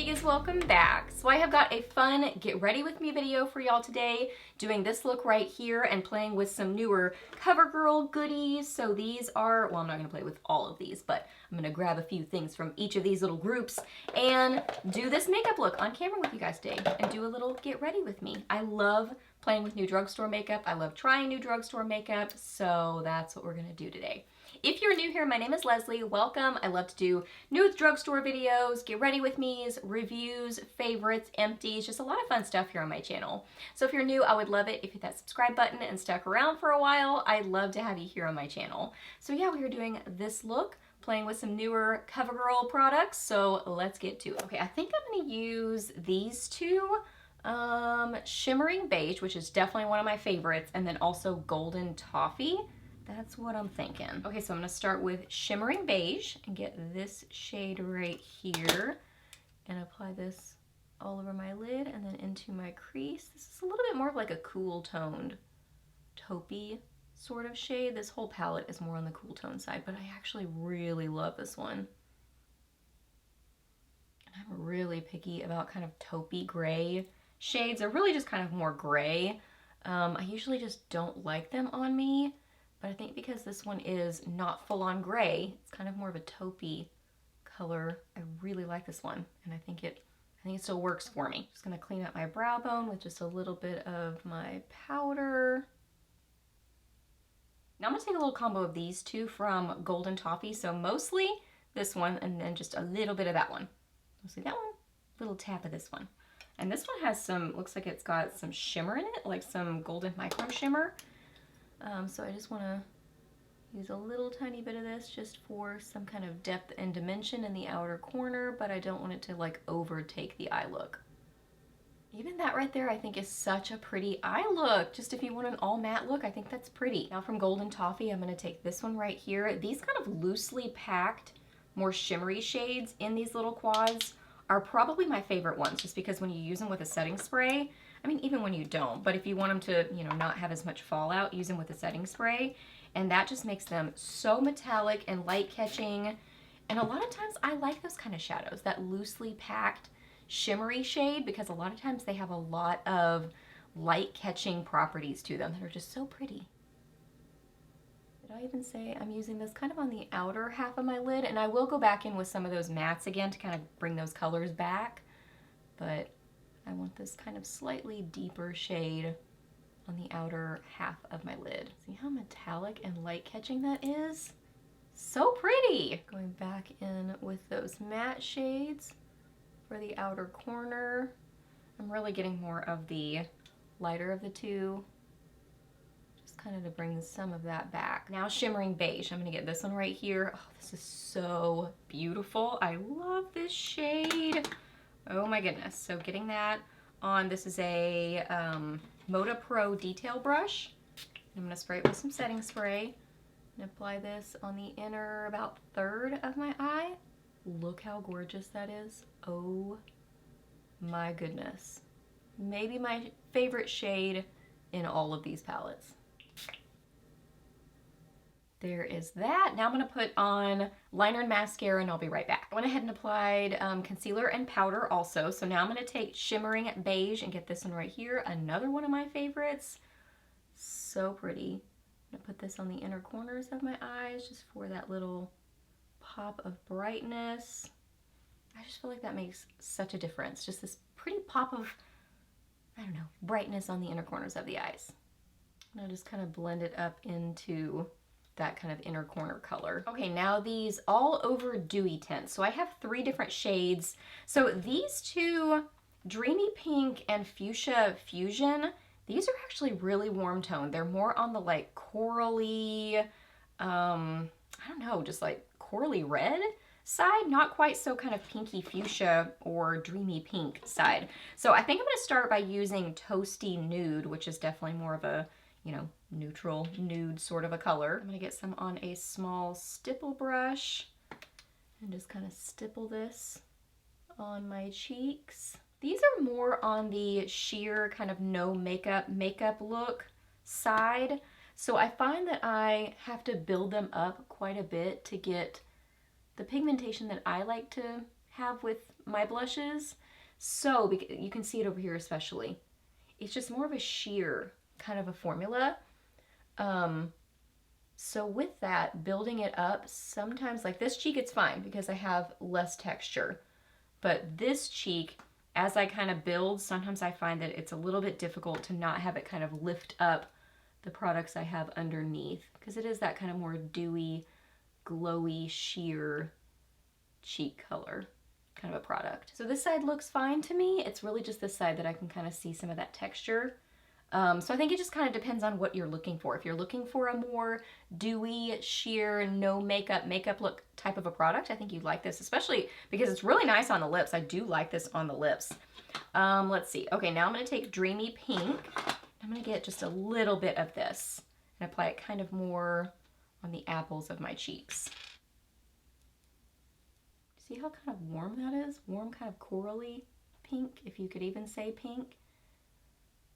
ThePonyExpress, welcome back. So I have got a fun get ready with me video for y'all today, doing this look right here and playing with some newer Covergirl goodies. So these are, well, I'm not gonna play with all of these, but I'm gonna grab a few things from each of these little groups and do this makeup look on camera with you guys today and do a little get ready with me. I love playing with new drugstore makeup. I love trying new drugstore makeup, so that's what we're gonna do today. If you're new here, my name is Leslie. Welcome. I love to do new drugstore videos, get ready with me's, reviews, favorites, empties, just a lot of fun stuff here on my channel. So if you're new, I would love it if you hit that subscribe button and stuck around for a while. I'd love to have you here on my channel. So yeah, we are doing this look, playing with some newer CoverGirl products. So let's get to it. Okay, I think I'm gonna use these two. Shimmering Beige, which is definitely one of my favorites, and then also Golden Toffee. That's what I'm thinking. Okay, so I'm gonna start with Shimmering Beige and get this shade right here and apply this all over my lid and then into my crease. This is a little bit more of like a cool toned taupey sort of shade. This whole palette is more on the cool tone side, but I actually really love this one. I'm really picky about kind of taupey gray shades. They're really just kind of more gray. I usually just don't like them on me, but I think because this one is not full on gray, it's kind of more of a taupey color. I really like this one, and I think it still works for me. Just gonna clean up my brow bone with just a little bit of my powder. Now I'm gonna take a little combo of these two from Golden Toffee, so mostly this one and then just a little bit of that one. Mostly that one, little tap of this one. And this one has some, looks like it's got some shimmer in it, like some golden micro shimmer. So I just want to use a little tiny bit of this just for some kind of depth and dimension in the outer corner, but I don't want it to like overtake the eye look. Even that right there I think is such a pretty eye look. Just if you want an all matte look, I think that's pretty. Now from Golden Toffee, I'm going to take this one right here. These kind of loosely packed, more shimmery shades in these little quads are probably my favorite ones, just because when you use them with a setting spray, I mean, even when you don't, but if you want them to, you know, not have as much fallout, use them with a setting spray, and that just makes them so metallic and light catching. And a lot of times I like those kind of shadows, that loosely packed shimmery shade, because a lot of times they have a lot of light catching properties to them that are just so pretty. Did I even say I'm using this kind of on the outer half of my lid? And I will go back in with some of those mattes again to kind of bring those colors back, but I want this kind of slightly deeper shade on the outer half of my lid. See how metallic and light catching that is? So pretty! Going back in with those matte shades for the outer corner. I'm really getting more of the lighter of the two, just kind of to bring some of that back. Now Shimmering Beige, I'm gonna get this one right here. Oh, this is so beautiful. I love this shade. Oh my goodness. So getting that on, this is a Moda Pro detail brush. I'm gonna spray it with some setting spray and apply this on the inner about third of my eye. Look how gorgeous that is. Oh my goodness. Maybe my favorite shade in all of these palettes. There is that. Now I'm gonna put on liner and mascara and I'll be right back. I went ahead and applied concealer and powder also. So now I'm gonna take Shimmering Beige and get this one right here. Another one of my favorites. So pretty. I'm gonna put this on the inner corners of my eyes just for that little pop of brightness. I just feel like that makes such a difference. Just this pretty pop of, I don't know, brightness on the inner corners of the eyes. And I'll just kind of blend it up into that kind of inner corner color. Okay, now these all over dewy tints. So I have 3 different shades. So these two, Dreamy Pink and Fuchsia Fusion, these are actually really warm toned. They're more on the like corally, I don't know, just like corally red side, not quite so kind of pinky fuchsia or dreamy pink side. So I think I'm gonna start by using Toasty Nude, which is definitely more of a, you know, neutral nude sort of a color. I'm gonna get some on a small stipple brush and just kind of stipple this on my cheeks. These are more on the sheer kind of no makeup look side. So I find that I have to build them up quite a bit to get the pigmentation that I like to have with my blushes. So you can see it over here especially. It's just more of a sheer kind of a formula. So with that, building it up, sometimes like this cheek, it's fine because I have less texture. But this cheek, as I kind of build, sometimes I find that it's a little bit difficult to not have it kind of lift up the products I have underneath, because it is that kind of more dewy, glowy, sheer cheek color kind of a product. So this side looks fine to me. It's really just this side that I can kind of see some of that texture. So I think it just kind of depends on what you're looking for. If you're looking for a more dewy, sheer, no makeup look type of a product, I think you'd like this, especially because it's really nice on the lips. I do like this on the lips. Let's see. Okay, now I'm going to take Dreamy Pink. I'm going to get just a little bit of this and apply it kind of more on the apples of my cheeks. See how kind of warm that is? Warm, kind of corally pink, if you could even say pink.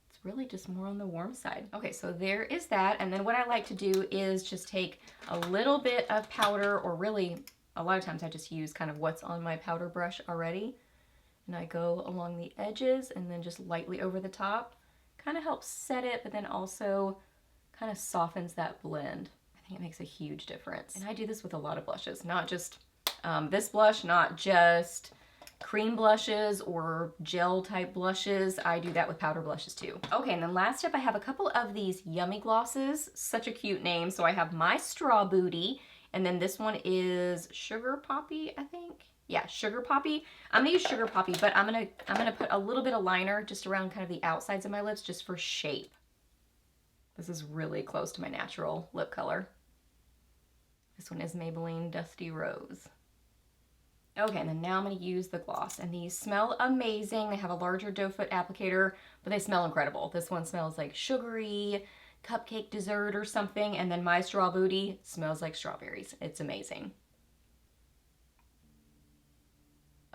It's really just more on the warm side. Okay, so there is that. And then what I like to do is just take a little bit of powder, or really a lot of times I just use kind of what's on my powder brush already. And I go along the edges and then just lightly over the top. Kind of helps set it, but then also kind of softens that blend. I think it makes a huge difference. And I do this with a lot of blushes, not just this blush, not just cream blushes or gel type blushes. I do that with powder blushes too. Okay, and then last up I have a couple of these Yummy glosses. Such a cute name. So I have my Straw Booty, and then this one is Sugar Poppy, I think. Yeah, Sugar Poppy. I'm gonna use Sugar Poppy, but I'm gonna put a little bit of liner just around kind of the outsides of my lips just for shape. This is really close to my natural lip color. This one is Maybelline Dusty Rose. Okay, and then now I'm going to use the gloss, and these smell amazing. They have a larger doe foot applicator, but they smell incredible. This one smells like sugary cupcake dessert or something, and then my Straw Booty smells like strawberries. It's amazing.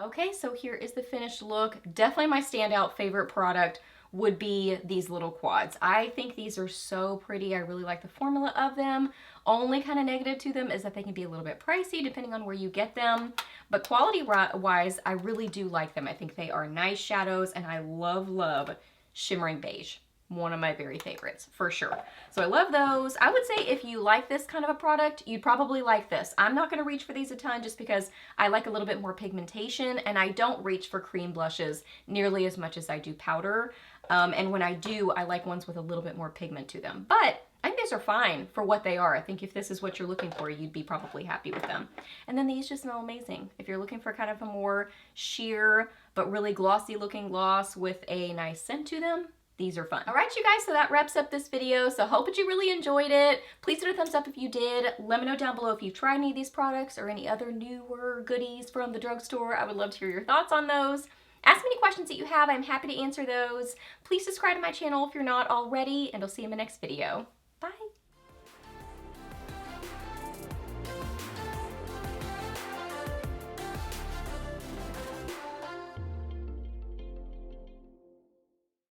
Okay, so here is the finished look. Definitely my standout favorite product would be these little quads. I think these are so pretty. I really like the formula of them. Only kind of negative to them is that they can be a little bit pricey depending on where you get them. But quality-wise, I really do like them. I think they are nice shadows, and I love, love Shimmering Beige. One of my very favorites, for sure. So I love those. I would say if you like this kind of a product, you'd probably like this. I'm not going to reach for these a ton just because I like a little bit more pigmentation, and I don't reach for cream blushes nearly as much as I do powder. And when I do, I like ones with a little bit more pigment to them. But I think these are fine for what they are. I think if this is what you're looking for, you'd be probably happy with them. And then these just smell amazing. If you're looking for kind of a more sheer but really glossy looking gloss with a nice scent to them, these are fun. All right, you guys, so that wraps up this video. So hope that you really enjoyed it. Please hit a thumbs up if you did. Let me know down below if you've tried any of these products or any other newer goodies from the drugstore. I would love to hear your thoughts on those. Ask me any questions that you have. I'm happy to answer those. Please subscribe to my channel if you're not already, and I'll see you in my next video.